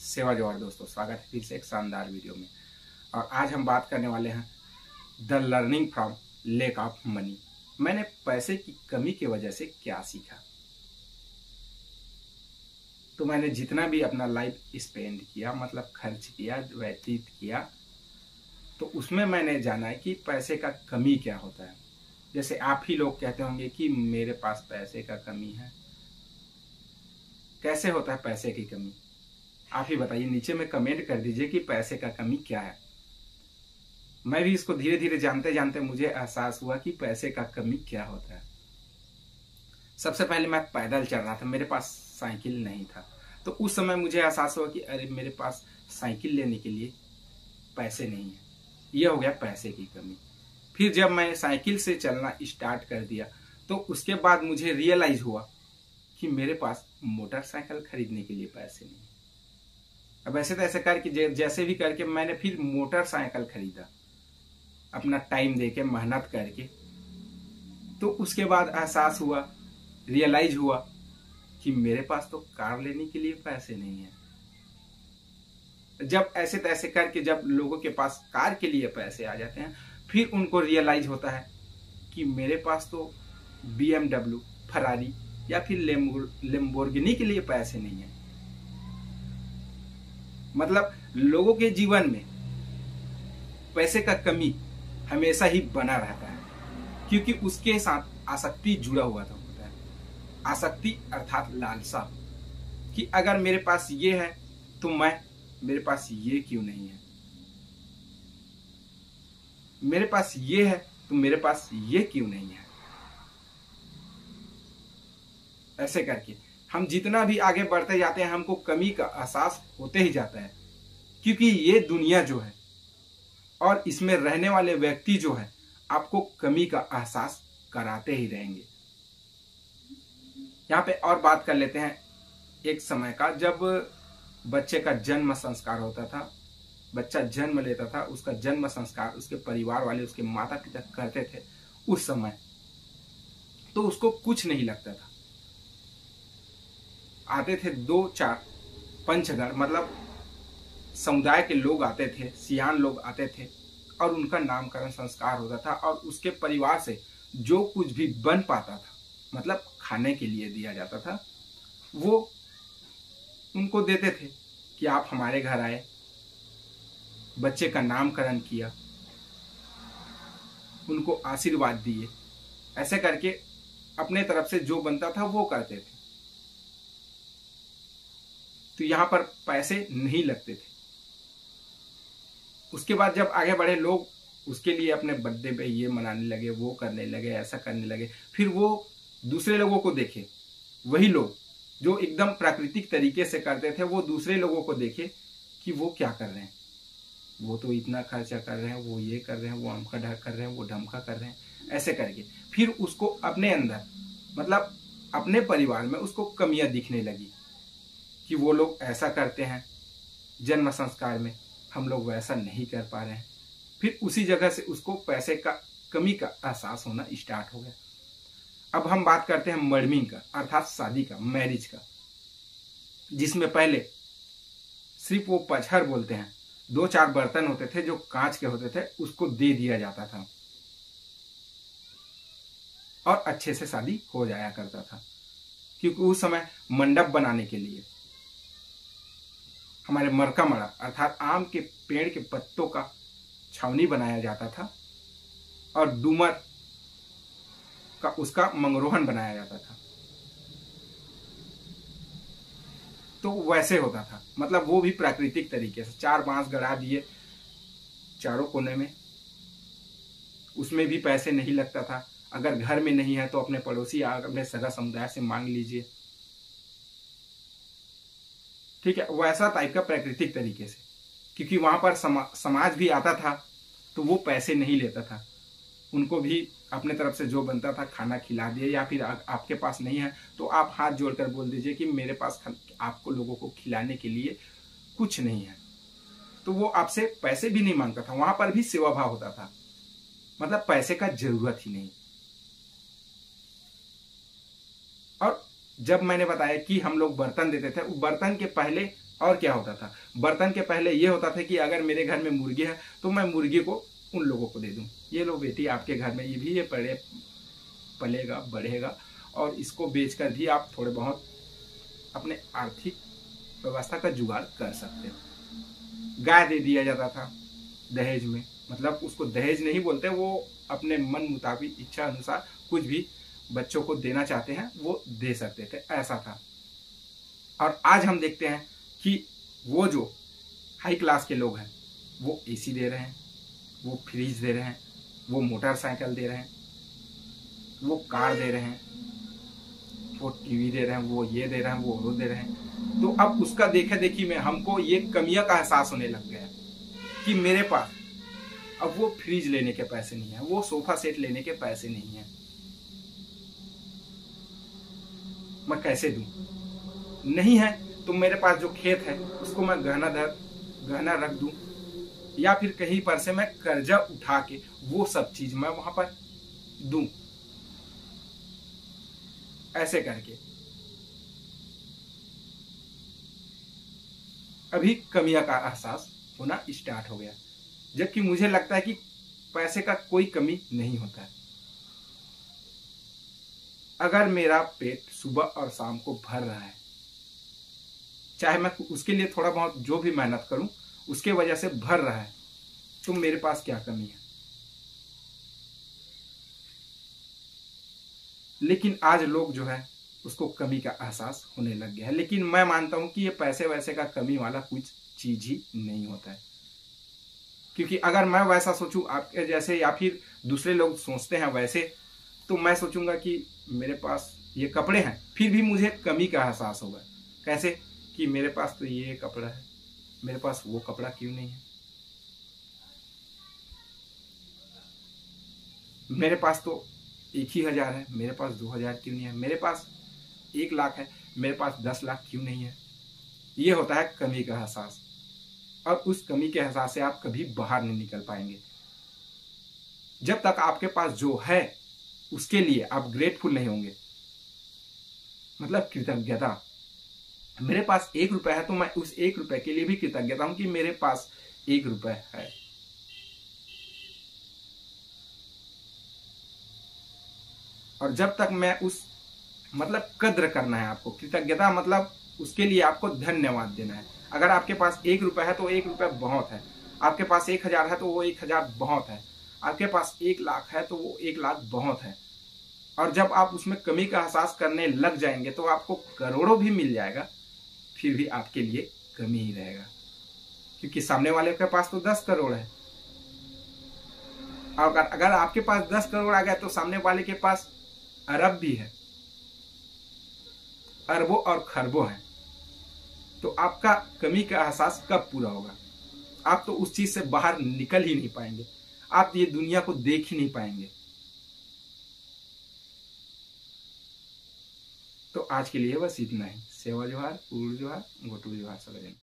सेवा जोहार दोस्तों, स्वागत है फिर से एक शानदार वीडियो में। और आज हम बात करने वाले हैं the learning from lack of money. मैंने पैसे की कमी की वजह से क्या सीखा। तो मैंने जितना भी अपना लाइफ स्पेंड किया, मतलब खर्च किया, व्यतीत किया, तो उसमें मैंने जाना है कि पैसे का कमी क्या होता है। जैसे आप ही लोग कहते होंगे कि मेरे पास पैसे का कमी है। कैसे होता है पैसे की कमी, आप ही बताइए। नीचे में कमेंट कर दीजिए कि पैसे का कमी क्या है। मैं भी इसको धीरे धीरे जानते जानते मुझे एहसास हुआ कि पैसे का कमी क्या होता है। सबसे पहले मैं पैदल चल रहा था, मेरे पास साइकिल नहीं था। तो उस समय मुझे एहसास हुआ कि अरे मेरे पास साइकिल लेने के लिए पैसे नहीं है। यह हो गया पैसे की कमी। फिर जब मैं साइकिल से चलना स्टार्ट कर दिया तो उसके बाद मुझे रियलाइज हुआ कि मेरे पास मोटरसाइकिल खरीदने के लिए पैसे नहीं। अब ऐसे तैसे करके जैसे भी करके मैंने फिर मोटरसाइकिल खरीदा, अपना टाइम देके मेहनत करके। तो उसके बाद एहसास हुआ, रियलाइज हुआ कि मेरे पास तो कार लेने के लिए पैसे नहीं है। जब ऐसे तैसे करके जब लोगों के पास कार के लिए पैसे आ जाते हैं, फिर उनको रियलाइज होता है कि मेरे पास तो BMW, फरारी या फिर लेम्बोर्गिनी के लिए पैसे नहीं है। मतलब लोगों के जीवन में पैसे का कमी हमेशा ही बना रहता है, क्योंकि उसके साथ आसक्ति जुड़ा हुआ होता है। आसक्ति अर्थात लालसा, कि अगर मेरे पास ये है तो मेरे पास ये क्यों नहीं है। मेरे पास ये है तो मेरे पास ये क्यों नहीं है। ऐसे करके हम जितना भी आगे बढ़ते जाते हैं, हमको कमी का एहसास होते ही जाता है। क्योंकि ये दुनिया जो है और इसमें रहने वाले व्यक्ति जो है, आपको कमी का एहसास कराते ही रहेंगे। यहाँ पे और बात कर लेते हैं एक समय का, जब बच्चे का जन्म संस्कार होता था। बच्चा जन्म लेता था, उसका जन्म संस्कार उसके परिवार वाले, उसके माता पिता करते थे। उस समय तो उसको कुछ नहीं लगता था। आते थे 2-4 पंचगण, मतलब समुदाय के लोग आते थे, सियान लोग आते थे, और उनका नामकरण संस्कार होता था। और उसके परिवार से जो कुछ भी बन पाता था, मतलब खाने के लिए दिया जाता था, वो उनको देते थे कि आप हमारे घर आए, बच्चे का नामकरण किया, उनको आशीर्वाद दिए। ऐसे करके अपने तरफ से जो बनता था वो करते थे। तो यहां पर पैसे नहीं लगते थे। उसके बाद जब आगे बढ़े लोग, उसके लिए अपने बर्थडे पे ये मनाने लगे, वो करने लगे, ऐसा करने लगे। फिर वो दूसरे लोगों को देखे, वही लोग जो एकदम प्राकृतिक तरीके से करते थे, वो दूसरे लोगों को देखे कि वो क्या कर रहे हैं। वो तो इतना खर्चा कर रहे हैं, वो ये कर रहे हैं, वो अमका ढक कर रहे हैं, वो ढमका कर रहे हैं। ऐसे करके फिर उसको अपने अंदर, मतलब अपने परिवार में उसको कमियां दिखने लगी कि वो लोग ऐसा करते हैं जन्म संस्कार में, हम लोग वैसा नहीं कर पा रहे हैं। फिर उसी जगह से उसको पैसे का कमी का एहसास होना स्टार्ट हो गया। अब हम बात करते हैं मर्मिंग का, अर्थात शादी का, मैरिज का, जिसमें पहले सिर्फ वो पचहर बोलते हैं, 2-4 बर्तन होते थे जो कांच के होते थे, उसको दे दिया जाता था और अच्छे से शादी हो जाया करता था। क्योंकि उस समय मंडप बनाने के लिए हमारे मरका मड़ा, अर्थात आम के पेड़ के पत्तों का छावनी बनाया जाता था, और डूमर का उसका मंगरोहन बनाया जाता था। तो वैसे होता था, मतलब वो भी प्राकृतिक तरीके से 4 बांस गड़ा दिए चारों कोने में। उसमें भी पैसे नहीं लगता था। अगर घर में नहीं है तो अपने पड़ोसी या अपने सगा समुदाय से मांग लीजिए, ठीक है। वैसा टाइप का प्राकृतिक तरीके से, क्योंकि वहां पर समाज भी आता था, तो वो पैसे नहीं लेता था। उनको भी अपने तरफ से जो बनता था खाना खिला दिए, या फिर आपके पास नहीं है तो आप हाथ जोड़कर बोल दीजिए कि मेरे पास आपको लोगों को खिलाने के लिए कुछ नहीं है। तो वो आपसे पैसे भी नहीं मांगता था। वहां पर भी सेवा भाव होता था, मतलब पैसे का जरूरत ही नहीं। और जब मैंने बताया कि हम लोग बर्तन देते थे, बर्तन के पहले और क्या होता था, बर्तन के पहले ये होता था कि अगर मेरे घर में मुर्गी है तो मैं मुर्गी को उन लोगों को दे दूं, ये लो बेटी आपके घर में ये भी ये पलेगा बढ़ेगा, और इसको बेचकर भी आप थोड़े बहुत अपने आर्थिक व्यवस्था का जुगाड़ कर सकते हो। गाय दे दिया जाता था दहेज में, मतलब उसको दहेज नहीं बोलते, वो अपने मन मुताबिक इच्छा अनुसार कुछ भी बच्चों को देना चाहते हैं वो दे सकते थे, ऐसा था। और आज हम देखते हैं कि वो जो हाई क्लास के लोग हैं वो एसी दे रहे हैं, वो फ्रिज दे रहे हैं, वो मोटरसाइकिल दे रहे हैं, वो कार दे रहे हैं, वो टीवी दे रहे हैं, वो ये दे रहे हैं, वो दे रहे हैं। तो अब उसका देखा देखी में हमको ये कमियां का एहसास होने लग गया कि मेरे पास अब वो फ्रिज लेने के पैसे नहीं है, वो सोफा सेट लेने के पैसे नहीं है, मैं कैसे दूं? नहीं है तो मेरे पास जो खेत है उसको मैं गहना रख दूं, या फिर कहीं पर से मैं कर्जा उठा के वो सब चीज मैं वहां पर दूं, ऐसे करके अभी कमियां का एहसास होना स्टार्ट हो गया। जबकि मुझे लगता है कि पैसे का कोई कमी नहीं होता है। अगर मेरा पेट सुबह और शाम को भर रहा है, चाहे मैं उसके लिए थोड़ा बहुत जो भी मेहनत करूं उसके वजह से भर रहा है, तो मेरे पास क्या कमी है? लेकिन आज लोग जो है उसको कमी का एहसास होने लग गया है। लेकिन मैं मानता हूं कि ये पैसे वैसे का कमी वाला कुछ चीज ही नहीं होता है, क्योंकि अगर मैं वैसा सोचूं आपके जैसे या फिर दूसरे लोग सोचते हैं वैसे, तो मैं सोचूंगा कि मेरे पास ये कपड़े हैं फिर भी मुझे कमी का एहसास होगा। कैसे कि मेरे पास तो ये कपड़ा है, मेरे पास वो कपड़ा क्यों नहीं है? मेरे पास तो 1,000 है, मेरे पास 2,000 क्यों नहीं है? मेरे पास 1,00,000 है, मेरे पास 10,00,000 क्यों नहीं है? ये होता है कमी का एहसास, और उस कमी के एहसास से आप कभी बाहर नहीं निकल पाएंगे। जब तक आपके पास जो है उसके लिए आप ग्रेटफुल नहीं होंगे, मतलब कृतज्ञता। मेरे पास 1 रुपए है तो मैं उस 1 रुपए के लिए भी कृतज्ञता हूं कि मेरे पास 1 रुपए है। और जब तक मैं उस मतलब कद्र करना है आपको, कृतज्ञता मतलब उसके लिए आपको धन्यवाद देना है। अगर आपके पास 1 रुपए है तो 1 रुपए बहुत है, आपके पास 1,000 है तो वो 1,000 बहुत है, आपके पास 1,00,000 है तो वो 1,00,000 बहुत है। और जब आप उसमें कमी का एहसास करने लग जाएंगे तो आपको करोड़ों भी मिल जाएगा, फिर भी आपके लिए कमी ही रहेगा, क्योंकि सामने वाले के पास तो 10 करोड़ है। और अगर आपके पास 10 करोड़ आ गया तो सामने वाले के पास अरब भी है, अरबों और खरबों है। तो आपका कमी का एहसास कब पूरा होगा? आप तो उस चीज से बाहर निकल ही नहीं पाएंगे, आप ये दुनिया को देख ही नहीं पाएंगे। तो आज के लिए बस इतना ही। सेवा जोहार, पूर्ण जोहार, गोटू जोहार, सब।